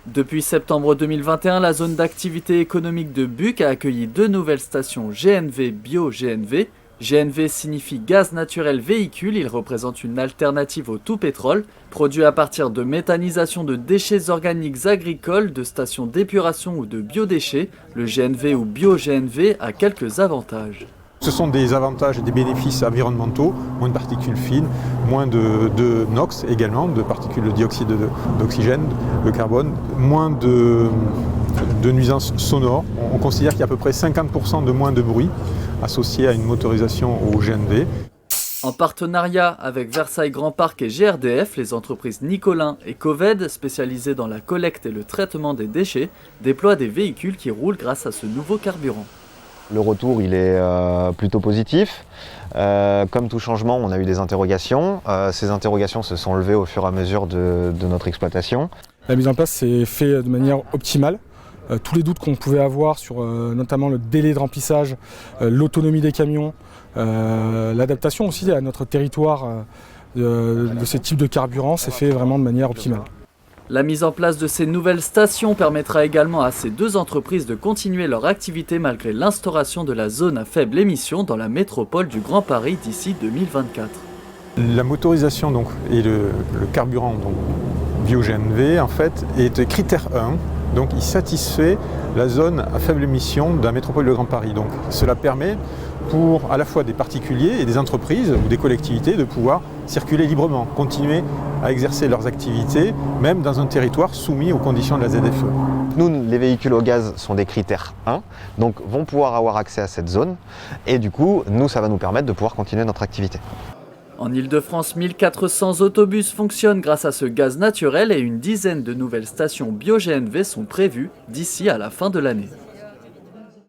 Depuis septembre 2021, la zone d'activité économique de Buc a accueilli 2 nouvelles stations GNV Bio-GNV. GNV signifie gaz naturel véhicule, il représente une alternative au tout pétrole. Produit à partir de méthanisation de déchets organiques agricoles, de stations d'épuration ou de biodéchets, le GNV ou Bio-GNV a quelques avantages. Ce sont des avantages et des bénéfices environnementaux, moins de particules fines, moins de NOx également, de particules de dioxyde d'oxygène, de carbone, moins de nuisances sonores. On considère qu'il y a à peu près 50% de moins de bruit associé à une motorisation au GNV. En partenariat avec Versailles Grand Parc et GRDF, les entreprises Nicolin et Coved, spécialisées dans la collecte et le traitement des déchets, déploient des véhicules qui roulent grâce à ce nouveau carburant. Le retour il est plutôt positif. Comme tout changement, on a eu des interrogations. Ces interrogations se sont levées au fur et à mesure de notre exploitation. La mise en place s'est faite de manière optimale. Tous les doutes qu'on pouvait avoir sur notamment le délai de remplissage, l'autonomie des camions, l'adaptation aussi à notre territoire de ce type de carburant s'est fait vraiment de manière optimale. La mise en place de ces nouvelles stations permettra également à ces 2 entreprises de continuer leur activité malgré l'instauration de la zone à faible émission dans la métropole du Grand Paris d'ici 2024. La motorisation donc, et le carburant Bio-GNV en fait, est critère 1, donc il satisfait la zone à faible émission de la métropole du Grand Paris. Donc, cela permet pour à la fois des particuliers et des entreprises ou des collectivités de pouvoir circuler librement, continuer à exercer leurs activités, même dans un territoire soumis aux conditions de la ZFE. Nous, les véhicules au gaz sont des critères 1, donc vont pouvoir avoir accès à cette zone, et du coup, nous, ça va nous permettre de pouvoir continuer notre activité. En Ile-de-France, 1400 autobus fonctionnent grâce à ce gaz naturel et une dizaine de nouvelles stations Bio-GNV sont prévues d'ici à la fin de l'année.